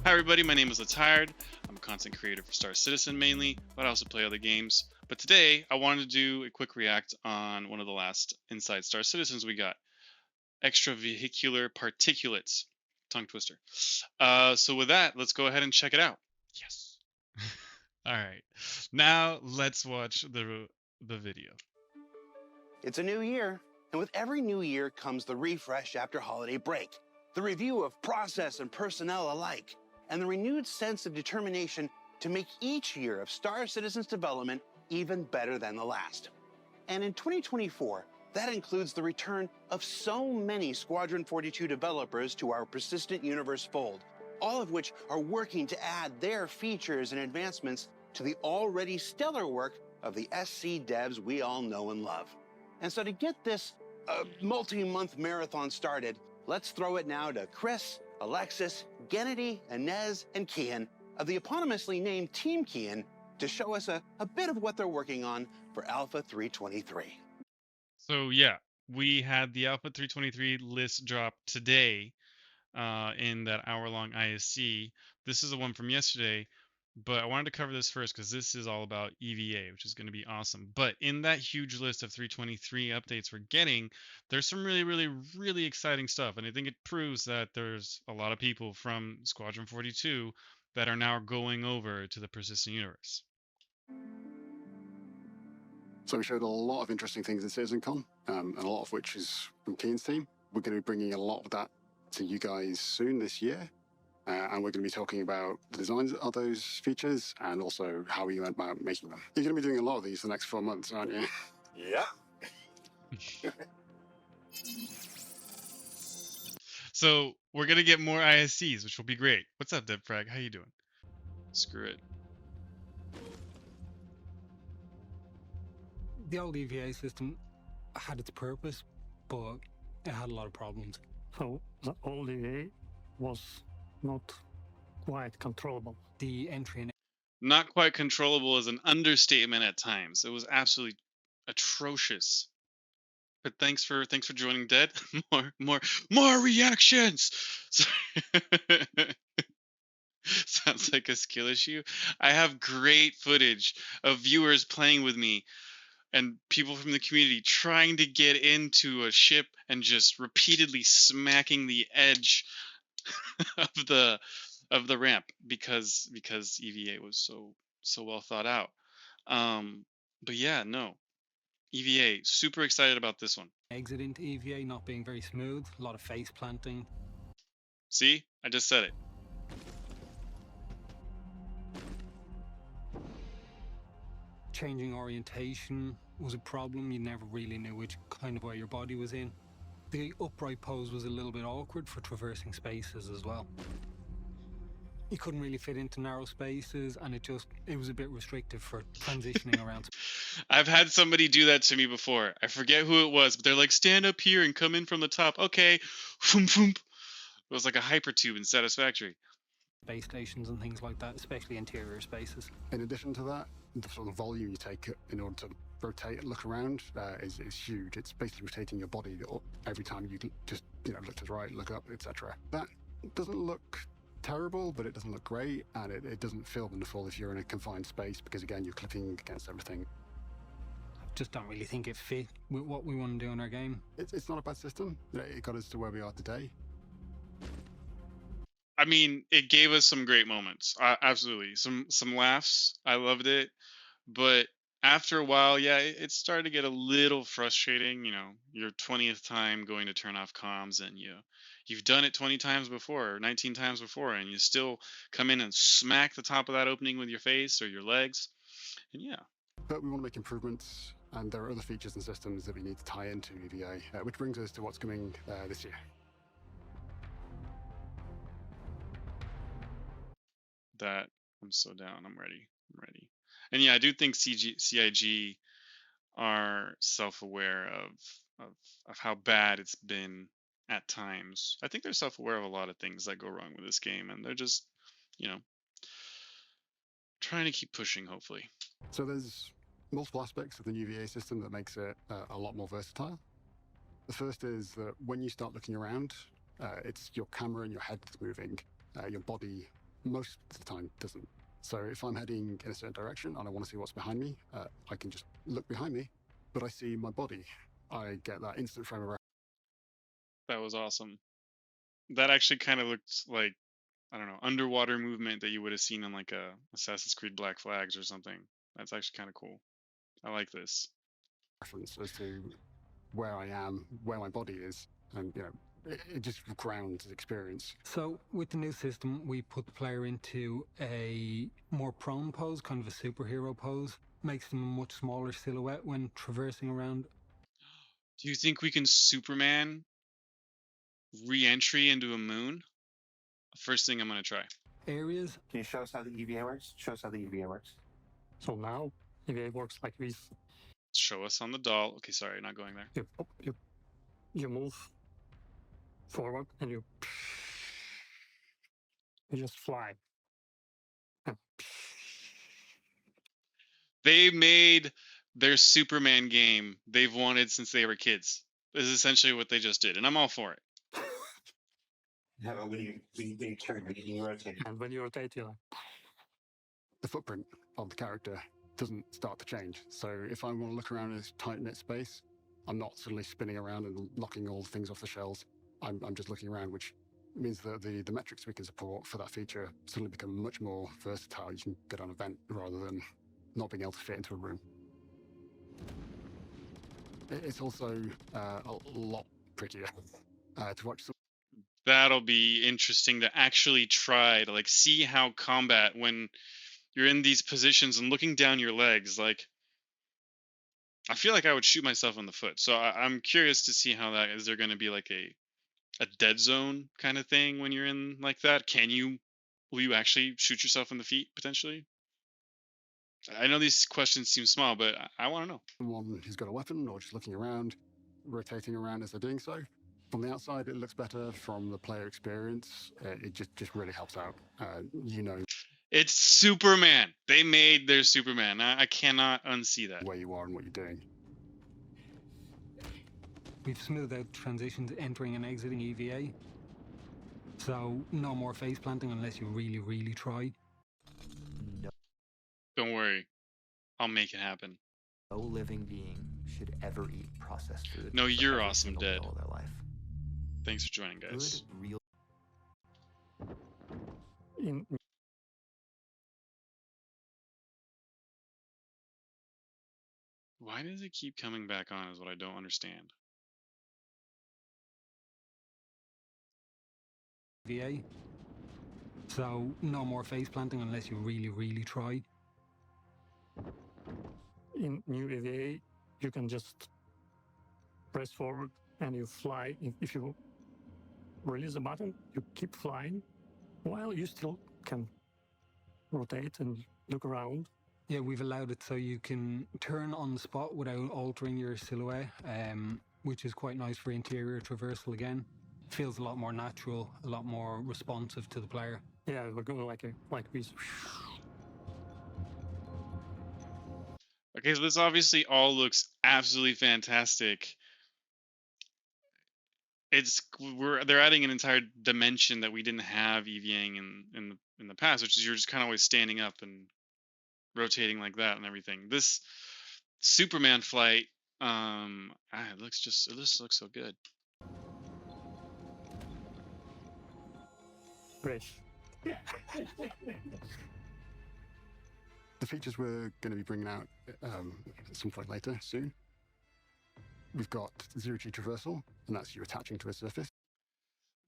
Hi everybody, my name is Tired. I'm a content creator for Star Citizen mainly, but I also play other games. But today I wanted to do a quick react on one of the last Inside Star Citizens we got, Extra Vehicular Particulates. Tongue twister. So with that, let's go ahead and check it out. Yes. All right. Now let's watch the video. It's a new year, and with every new year comes the refresh after holiday break, the review of process and personnel alike, and the renewed sense of determination to make each year of Star Citizen's development even better than the last. And in 2024, that includes the return of so many Squadron 42 developers to our persistent universe fold, all of which are working to add their features and advancements to the already stellar work of the SC devs we all know and love. And so to get this multi-month marathon started, let's throw it now to Chris, Alexis, Gennady, Inez, and Kian of the eponymously named Team Kian to show us a bit of what they're working on for Alpha 323. So yeah, we had the Alpha 323 list drop today in that hour-long ISC. This is the one from yesterday, but I wanted to cover this first because this is all about EVA, which is going to be awesome. But in that huge list of 323 updates we're getting, there's some really exciting stuff, and I think it proves that there's a lot of people from Squadron 42 that are now going over to the persistent universe. So we showed a lot of interesting things in CitizenCon, and a lot of which is from Kian's team. We're going to be bringing a lot of that to you guys soon this year, and we're going to be talking about the designs of those features and also how we went about making them. You're going to be doing a lot of these the next 4 months, aren't you? Yeah. So we're going to get more ISCs, which will be great. What's up, DevFrag? How you doing? Screw it. The old EVA system had its purpose, but it had a lot of problems. So the old EVA was not quite controllable. The entry and Not quite controllable is an understatement at times. It was absolutely atrocious. But thanks for joining, Dead. more reactions. Sounds like a skill issue. I have great footage of viewers playing with me and people from the community trying to get into a ship and just repeatedly smacking the edge of the ramp because EVA was so well thought out. But yeah, no. EVA, super excited about this one. exit into EVA not being very smooth, a lot of face planting. See? I just said it. Changing orientation was a problem. You never really knew which kind of way your body was in. The upright pose was a little bit awkward for traversing spaces as well. You couldn't really fit into narrow spaces, and it was a bit restrictive for transitioning around. I've had somebody do that to me before. I forget who it was, but they're like, stand up here and come in from the top. Okay. Foom, foom. It was like a hypertube in Satisfactory. Space stations and things like that, especially interior spaces. In addition to that, the sort of volume you take in order to rotate and look around is huge. It's basically rotating your body every time you just look to the right, look up, etc. That doesn't look terrible, but it doesn't look great, and it doesn't feel wonderful if you're in a confined space because again you're clipping against everything. Just don't really think it fit with what we want to do in our game. It's not a bad system. It got us to where we are today. I mean, it gave us some great moments. Absolutely, some laughs. I loved it, but after a while, yeah, it started to get a little frustrating. Your 20th time going to turn off comms, and you've done it 20 times before, or 19 times before, and you still come in and smack the top of that opening with your face or your legs, and yeah. But we want to make improvements, and there are other features and systems that we need to tie into EVA, which brings us to what's coming this year. That I'm so down. I'm ready. And yeah, I do think CIG are self-aware of how bad it's been at times. I think they're self-aware of a lot of things that go wrong with this game, and they're just, trying to keep pushing, hopefully. So there's multiple aspects of the new VA system that makes it a lot more versatile. The first is that when you start looking around, it's your camera and your head that's moving. Your body most of the time doesn't. So if I'm heading in a certain direction and I want to see what's behind me, I can just look behind me, but I see my body. I get that instant frame of reference. That was awesome. That actually kind of looked like, I don't know, underwater movement that you would have seen in like a Assassin's Creed Black Flags or something. That's actually kind of cool. I like this. As to where I am, where my body is, and it just grounds the experience. So with the new system, we put the player into a more prone pose, kind of a superhero pose. Makes them a much smaller silhouette when traversing around. Do you think we can Superman re-entry into a moon? First thing I'm gonna try. Areas. Can you show us how the EVA works? Show us how the EVA works. So now it works like this. Show us on the doll. Okay, sorry, not going there. You move forward and you just fly. They made their Superman game they've wanted since they were kids. This is essentially what they just did, and I'm all for it. How about when you turn, when you rotate? And when you rotate, you're like, The footprint of the character doesn't start to change. So if I want to look around in this tight-knit space, I'm not suddenly spinning around and knocking all the things off the shelves. I'm just looking around, which means that the metrics we can support for that feature suddenly become much more versatile. You can get on a vent rather than not being able to fit into a room. It's also a lot prettier to watch. That'll be interesting to actually try to like see how combat, when you're in these positions and looking down your legs, like I feel like I would shoot myself in the foot. So I'm curious to see how that is. There going to be like a dead zone kind of thing when you're in like that? Will you actually shoot yourself in the feet potentially? I know these questions seem small, but I want to know. Someone who's got a weapon or just looking around, rotating around as they're doing so. From the outside, it looks better. From the player experience, it just really helps out. It's Superman. They made their Superman. I cannot unsee that. Where you are and what you're doing. We've smoothed out transitions entering and exiting EVA. So no more face planting unless you really, really try. No, Don't worry. I'll make it happen. no living being should ever eat processed food. No, for you're every awesome, single Dead. meal of their life. Thanks for joining, guys. Good, real. in Why does it keep coming back on is what I don't understand. EVA. So no more face planting unless you really, really try. in new EVA, you can just press forward and you fly. If you release the button, you keep flying while you still can rotate and look around. Yeah, we've allowed it so you can turn on the spot without altering your silhouette, which is quite nice for interior traversal again. Feels a lot more natural, a lot more responsive to the player. Yeah, we're going like this. Okay, so this obviously all looks absolutely fantastic. They're adding an entire dimension that we didn't have EVAing in the past, which is you're just kind of always standing up and rotating like that and everything. This Superman flight, it just looks so good. Great. The features we're going to be bringing out at some point later, soon. We've got zero-G traversal, and that's you attaching to a surface.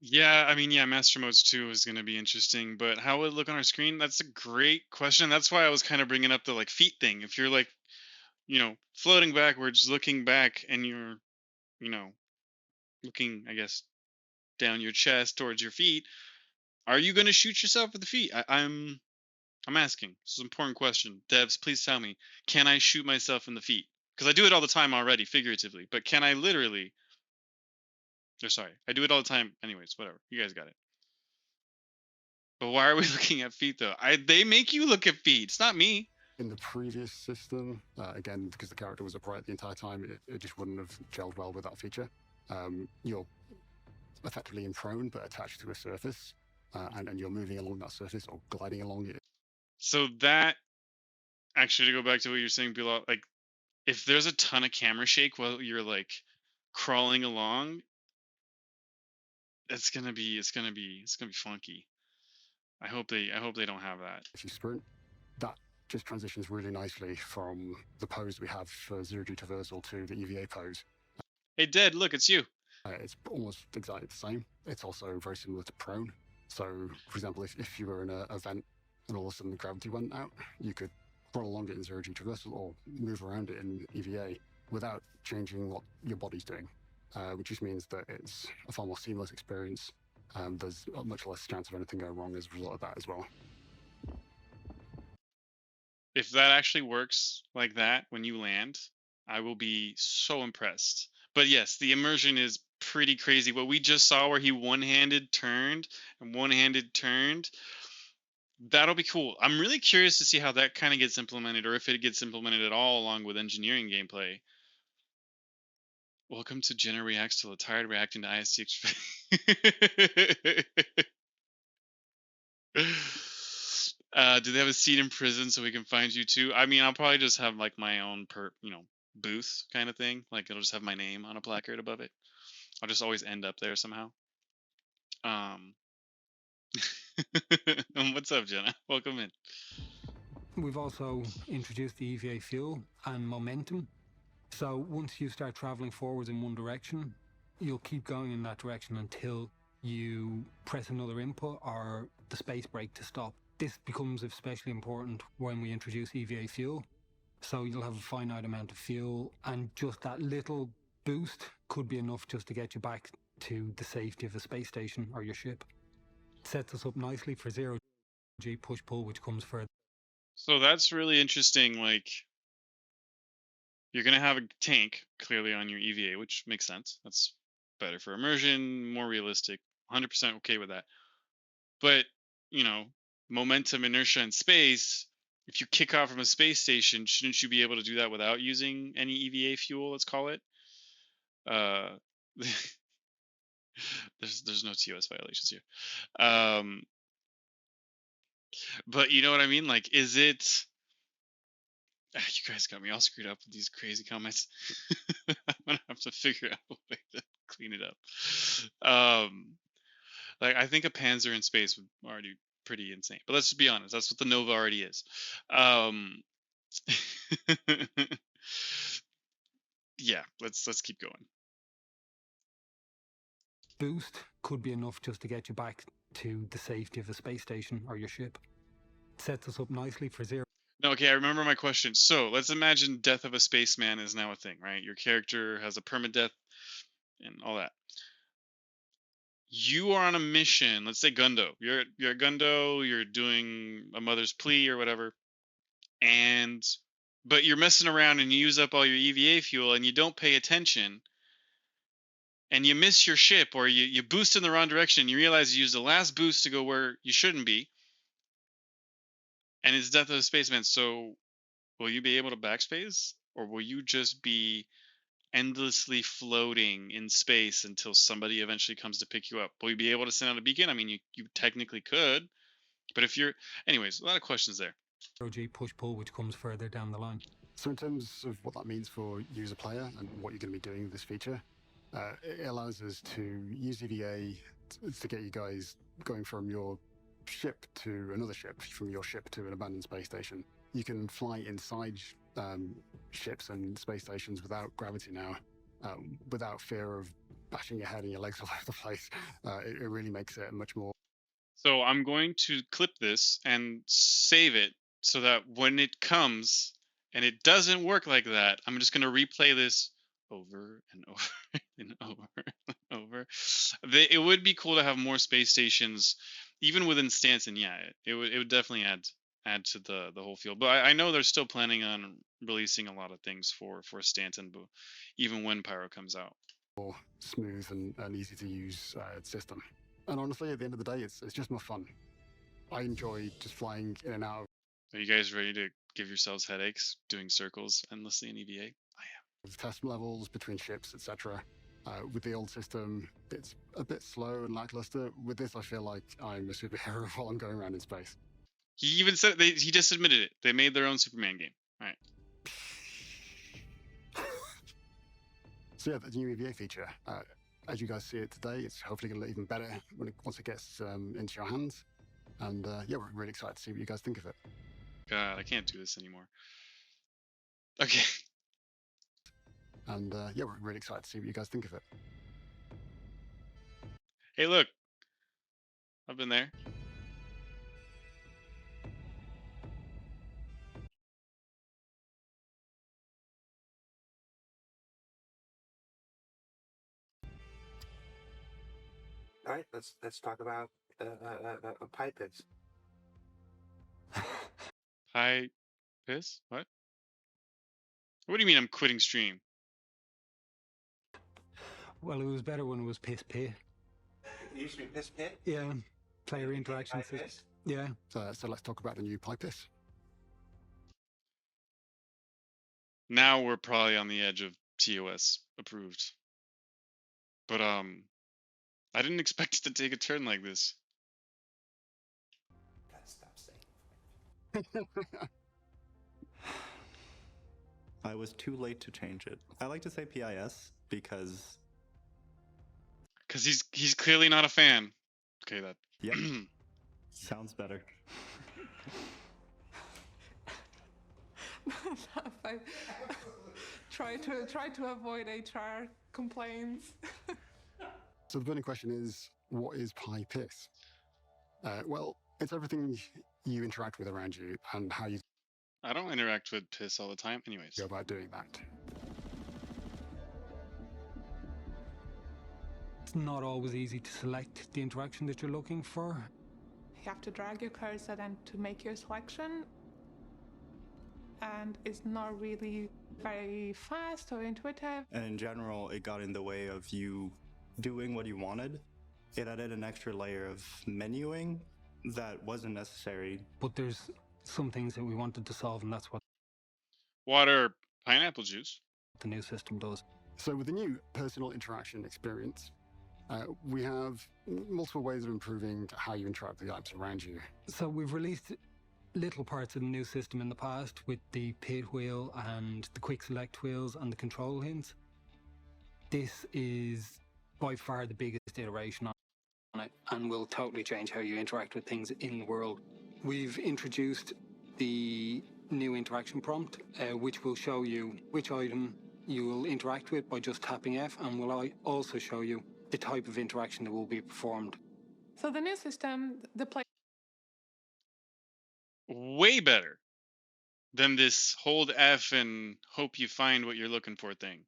Yeah, I mean, yeah, Master Modes 2 is going to be interesting, but how would it look on our screen? That's a great question. That's why I was kind of bringing up the like feet thing. If you're like, floating backwards, looking back, and you're, looking, I guess, down your chest towards your feet, are you going to shoot yourself with the feet? I'm asking. This is an important question. Devs, please tell me, can I shoot myself in the feet? Because I do it all the time already, figuratively, but can I literally? Or sorry, I do it all the time. Anyways, whatever. You guys got it. But why are we looking at feet though? They make you look at feet. It's not me. In the previous system, again, because the character was upright the entire time, it just wouldn't have gelled well with that feature. You're effectively in prone, but attached to a surface. and you're moving along that surface or gliding along it. So that actually, to go back to what you're saying, Bilal, like if there's a ton of camera shake while you're like crawling along, it's gonna be funky. I hope they don't have that. If you sprint, that just transitions really nicely from the pose we have for zero-G traversal to the EVA pose. Hey, Dead, look, it's you. It's almost exactly the same. It's also very similar to prone. So, for example, if you were in a vent and all of a sudden the gravity went out, you could crawl along it in zero-G traversal or move around it in EVA without changing what your body's doing, which just means that it's a far more seamless experience. There's a much less chance of anything going wrong as a result of that as well. If that actually works like that when you land, I will be so impressed. But yes, the immersion is pretty crazy. What we just saw where he one-handed turned and one-handed turned, that'll be cool. I'm really curious to see how that kind of gets implemented, or if it gets implemented at all along with engineering gameplay. Welcome to Jenna Reacts to tired reacting to ISC-Extra. Do they have a seat in prison so we can find you too? I mean, I'll probably just have like my own booth kind of thing. Like it'll just have my name on a placard above it. I'll just always end up there somehow. What's up, Jenna? Welcome in. We've also introduced the EVA fuel and momentum. So once you start traveling forwards in one direction, you'll keep going in that direction until you press another input or the space brake to stop. This becomes especially important when we introduce EVA fuel. So you'll have a finite amount of fuel, and just that little boost could be enough just to get you back to the safety of the space station or your ship. It sets us up nicely for zero-G push-pull, which comes further. So that's really interesting. Like, you're going to have a tank clearly on your EVA, which makes sense. That's better for immersion, more realistic. 100% okay with that. But, momentum, inertia, and space, if you kick off from a space station, shouldn't you be able to do that without using any EVA fuel, let's call it? There's no TOS violations here. But you know what I mean? Like, is it... You guys got me all screwed up with these crazy comments. I'm gonna have to figure out a way to clean it up. Like, I think a Panzer in space would already be pretty insane. But let's just be honest, that's what the Nova already is. Yeah, let's keep going. Boost could be enough just to get you back to the safety of the space station or your ship. It sets us up nicely for zero. No, okay, I remember my question. So let's imagine death of a spaceman is now a thing, right? Your character has a permadeath and all that. You are on a mission. Let's say Gundo. You're a Gundo. You're doing a mother's plea or whatever, but you're messing around and you use up all your EVA fuel and you don't pay attention, and you miss your ship, or you boost in the wrong direction. And you realize you used the last boost to go where you shouldn't be, and it's death of a spaceman. So will you be able to backspace, or will you just be endlessly floating in space until somebody eventually comes to pick you up? Will you be able to send out a beacon? I mean, you technically could, but if you're... Anyways, a lot of questions there. Zero-G push-pull, which comes further down the line. So in terms of what that means for user player and what you're going to be doing with this feature, it allows us to use EVA to get you guys going from your ship to another ship, from your ship to an abandoned space station. You can fly inside ships and space stations without gravity now, without fear of bashing your head and your legs all over the place. It really makes it much more... So I'm going to clip this and save it so that when it comes and it doesn't work like that, I'm just going to replay this over and over and over and over. It would be cool to have more space stations, even within Stanton. Yeah, it would definitely add to the whole field. But I know they're still planning on releasing a lot of things for Stanton, but even when Pyro comes out. More smooth and easy to use system. And honestly, at the end of the day, it's just more fun. I enjoy just flying in and out. Are you guys ready to give yourselves headaches doing circles endlessly in EVA? I am. Test levels between ships, etc. With the old system, it's a bit slow and lackluster. With this, I feel like I'm a superhero while I'm going around in space. He even said he just admitted it. They made their own Superman game. All right. So yeah, the new EVA feature, as you guys see it today, it's hopefully going to look even better once it gets into your hands. And yeah, we're really excited to see what you guys think of it. God, I can't do this anymore. Okay. And yeah, we're really excited to see what you guys think of it. Hey, look. I've been there. All right, let's talk about pipets. Hi, piss? What? What do you mean I'm quitting stream? Well, it was better when it was piss pit. It used to be piss pit. Yeah, player interaction system. Piss? Yeah. So let's talk about the new Pipis. Now we're probably on the edge of TOS approved. But I didn't expect it to take a turn like this. Gotta stop saying. I was too late to change it. I like to say PIS because Cause he's clearly not a fan. Okay, that. Yep. sounds better. I try to avoid HR complaints. So the burning question is, what is Pipis? Well, it's everything you interact with around you and how you I don't interact with piss all the time, anyways. go about doing that. It's not always easy to select the interaction that you're looking for. You have to drag your cursor then to make your selection, and it's not really very fast or intuitive. And in general, it got in the way of you doing what you wanted. It added an extra layer of menuing that wasn't necessary. But there's some things that we wanted to solve, and that's what Water, pineapple juice. the new system does. So with the new personal interaction experience, we have multiple ways of improving how you interact with the items around you. So we've released little parts of the new system in the past with the pit wheel and the quick select wheels and the control hints. This is by far the biggest iteration on it and will totally change how you interact with things in the world. We've introduced the new interaction prompt, which will show you which item you will interact with by just tapping F, and will also show you the type of interaction that will be performed. So the new system, the player Way better than this hold F and hope you find what you're looking for thing.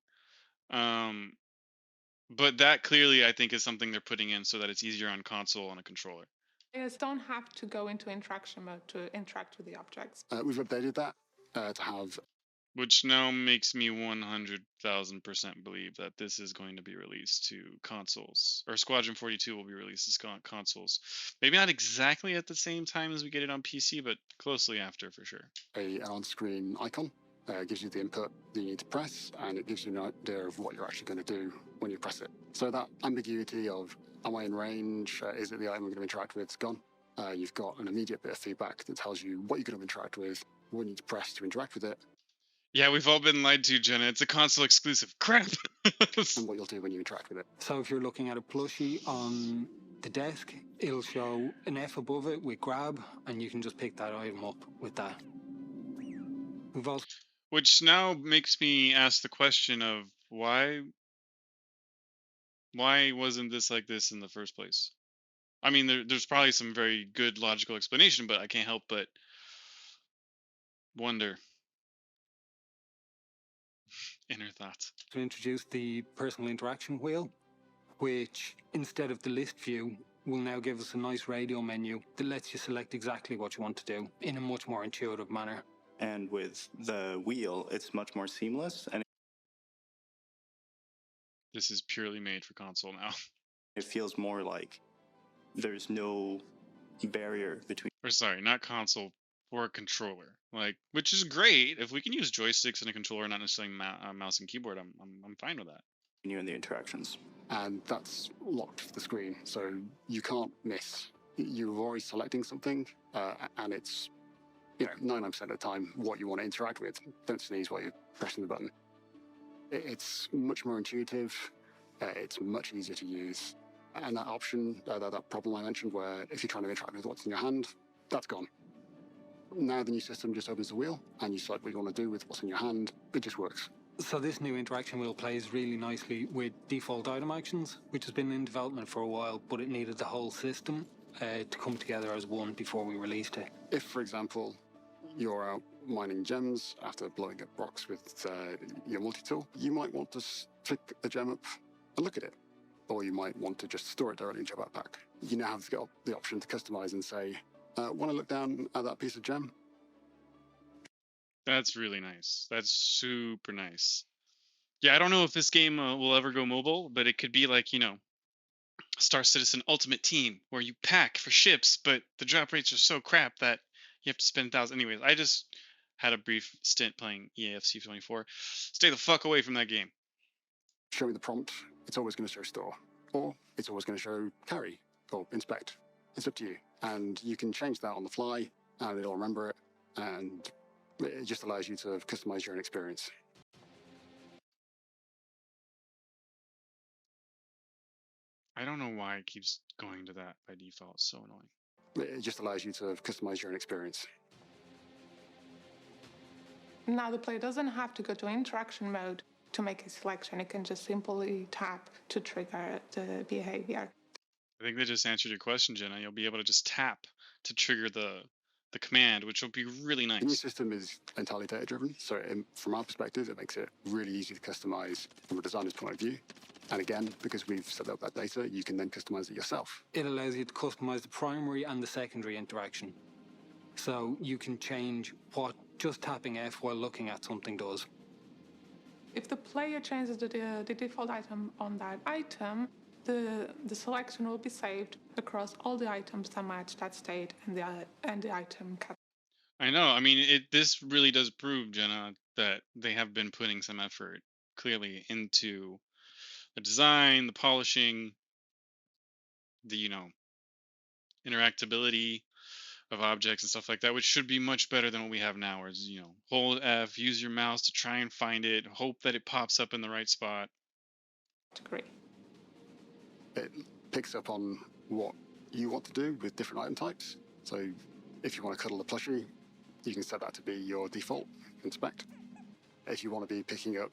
But that clearly I think is something they're putting in so that it's easier on console on a controller. players don't have to go into interaction mode to interact with the objects. We've updated that to have Which now makes me 100,000% believe that this is going to be released to consoles. Or Squadron 42 will be released to consoles. Maybe not exactly at the same time as we get it on PC, but closely after for sure. an on-screen icon. Gives you the input that you need to press, and it gives you an idea of what you're actually going to do when you press it. So that ambiguity of, am I in range? Is it the item I'm going to interact with? It's gone. You've got an immediate bit of feedback that tells you what you're going to interact with, what you need to press to interact with it, Yeah, we've all been lied to, Jenna. It's a console exclusive. Crap! and what you'll do when you interact with it. So if you're looking at a plushie on the desk, it'll show an F above it with grab, and you can just pick that item up with that. We've also Which now makes me ask the question of why wasn't this like this in the first place? I mean, there's probably some very good logical explanation, but I can't help but wonder. Inner thoughts. introduced the personal interaction wheel, which instead of the list view will now give us a nice radio menu that lets you select exactly what you want to do in a much more intuitive manner. And with the wheel, it's much more seamless, and This is purely made for console now. it feels more like there's no barrier between. Or sorry, not console, for a controller. Like, which is great if we can use joysticks and a controller, not necessarily mouse and keyboard. I'm fine with that. You and the interactions. And that's locked to the screen, so you can't miss. You're always selecting something, and it's 99% of the time what you want to interact with. Don't sneeze while you're pressing the button. It's much more intuitive. It's much easier to use. And that option, that problem I mentioned, where if you're trying to interact with what's in your hand, that's gone. Now the new system just opens the wheel, and you select what you want to do with what's in your hand. It just works. So this new interaction wheel plays really nicely with default item actions, which has been in development for a while, but it needed the whole system to come together as one before we released it. If, for example, you're out mining gems after blowing up rocks with your multi-tool, you might want to pick a gem up and look at it. Or you might want to just store it directly into your backpack. You now have the option to customize and say, want to look down at that piece of gem? That's really nice. That's super nice. Yeah, I don't know if this game will ever go mobile, but it could be like, Star Citizen Ultimate Team, where you pack for ships, but the drop rates are so crap that you have to spend thousands. Anyways, I just had a brief stint playing EAFC 24. Stay the fuck away from that game. Show me the prompt. It's always going to show store. Or it's always going to show carry or inspect. It's up to you. And you can change that on the fly, and it'll remember it. And it just allows you to customize your own experience. I don't know why it keeps going to that by default. It's so annoying. It just allows you to customize your own experience. Now the player doesn't have to go to interaction mode to make a selection. It can just simply tap to trigger the behavior. I think they just answered your question, Jenna. You'll be able to just tap to trigger the command, which will be really nice. The new system is entirely data-driven, so from our perspective, it makes it really easy to customize from a designer's point of view. And again, because we've set up that data, you can then customize it yourself. It allows you to customize the primary and the secondary interaction. So you can change what just tapping F while looking at something does. If the player changes the default item on that item, the selection will be saved across all the items that match that state and the item category. I know. I mean, this really does prove, Jenna, that they have been putting some effort clearly into the design, the polishing, the interactability of objects and stuff like that, which should be much better than what we have now, where it's, hold F, use your mouse to try and find it, hope that it pops up in the right spot. Great. It picks up on what you want to do with different item types. So if you want to cuddle a plushie, you can set that to be your default inspect. If you want to be picking up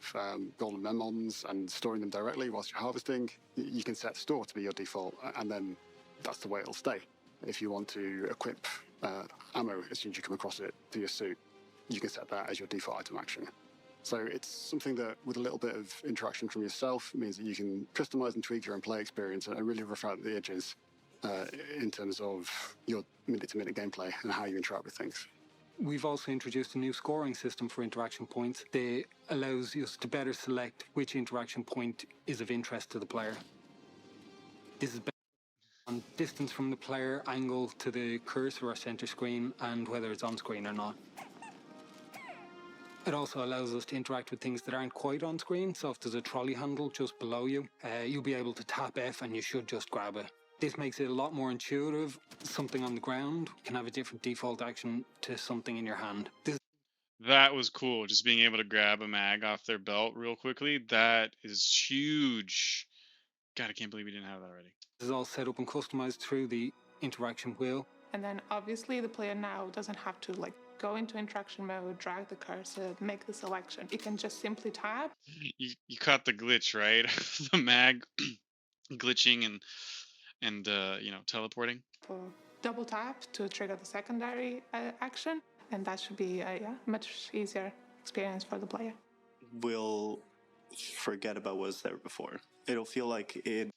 golden lemons and storing them directly whilst you're harvesting, you can set store to be your default, and then that's the way it'll stay. If you want to equip ammo as soon as you come across it to your suit, you can set that as your default item action. So it's something that, with a little bit of interaction from yourself, means that you can customize and tweak your own play experience and really rough out the edges in terms of your minute-to-minute gameplay and how you interact with things. We've also introduced a new scoring system for interaction points that allows us to better select which interaction point is of interest to the player. This is based on distance from the player, angle to the cursor or center screen, and whether it's on screen or not. It also allows us to interact with things that aren't quite on screen, so if there's a trolley handle just below you, you'll be able to tap F and you should just grab it. This makes it a lot more intuitive. Something on the ground can have a different default action to something in your hand. That was cool, just being able to grab a mag off their belt real quickly. That is huge. God, I can't believe we didn't have that already. This is all set up and customized through the interaction wheel. And then obviously the player now doesn't have to go into interaction mode, drag the cursor, make the selection. You can just simply tap. You caught the glitch, right? The mag glitching and teleporting. Double tap to trigger the secondary action, and that should be a much easier experience for the player. We'll forget about what was there before. It'll feel like it.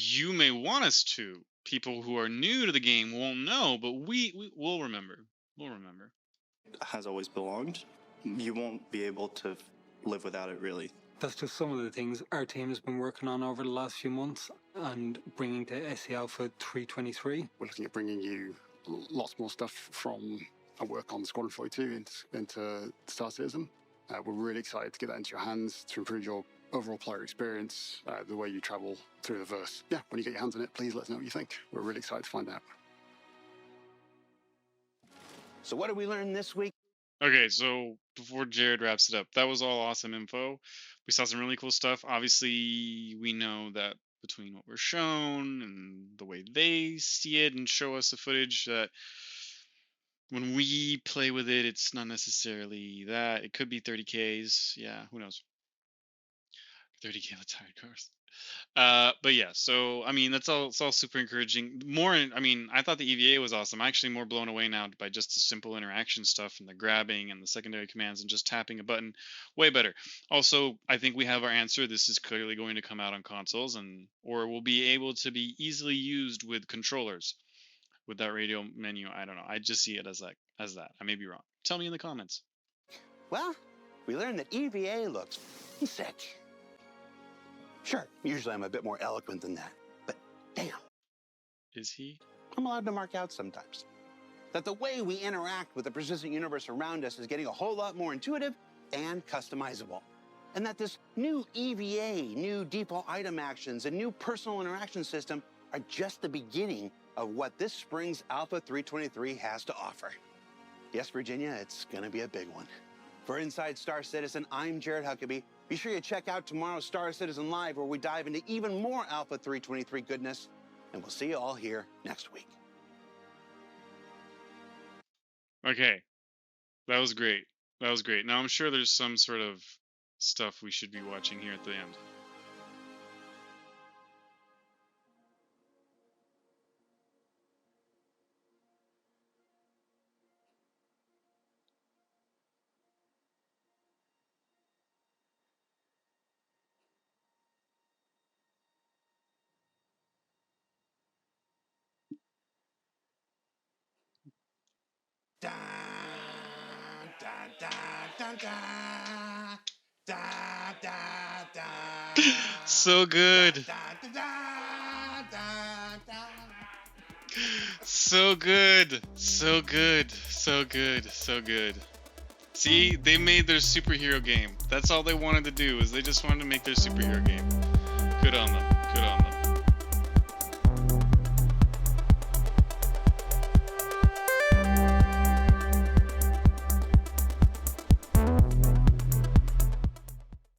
You may want us to. People who are new to the game won't know, but we'll remember. We'll remember. Has always belonged. You won't be able to live without it, really. That's just some of the things our team has been working on over the last few months and bringing to SC Alpha 323. We're looking at bringing you lots more stuff from our work on Squadron 42 into Star Citizen. We're really excited to get that into your hands to improve your overall player experience, the way you travel through the verse. Yeah, when you get your hands on it, please let us know what you think. We're really excited to find out. So what did we learn this week? Okay, so before Jared wraps it up, that was all awesome info. We saw some really cool stuff. Obviously, we know that between what we're shown and the way they see it and show us the footage, that when we play with it, it's not necessarily that. It could be 30Ks. Yeah, who knows? 30K tired cars. But yeah, so I mean, that's all. It's all super encouraging. I mean, I thought the EVA was awesome. I'm actually more blown away now by just the simple interaction stuff and the grabbing and the secondary commands and just tapping a button. Way better. Also, I think we have our answer. This is clearly going to come out on consoles or will be able to be easily used with controllers. With that radio menu, I don't know. I just see it as that. I may be wrong. Tell me in the comments. Well, we learned that EVA looks sick. Sure, usually I'm a bit more eloquent than that, but damn. Is he? I'm allowed to mark out sometimes. That the way we interact with the persistent universe around us is getting a whole lot more intuitive and customizable. And that this new EVA, new default item actions, and new personal interaction system are just the beginning of what this spring's Alpha 323 has to offer. Yes, Virginia, it's gonna be a big one. For Inside Star Citizen, I'm Jared Huckabee. Be sure you check out tomorrow's Star Citizen Live, where we dive into even more Alpha 323 goodness, and we'll see you all here next week. Okay, that was great. That was great. Now I'm sure there's some sort of stuff we should be watching here at the end. Da, da, da, da, da, da, da, da, So good. da, da, da, da, da. So good. So good. So good. So good. See, they made their superhero game. That's all they wanted to do, is they just wanted to make their superhero game. Good on them.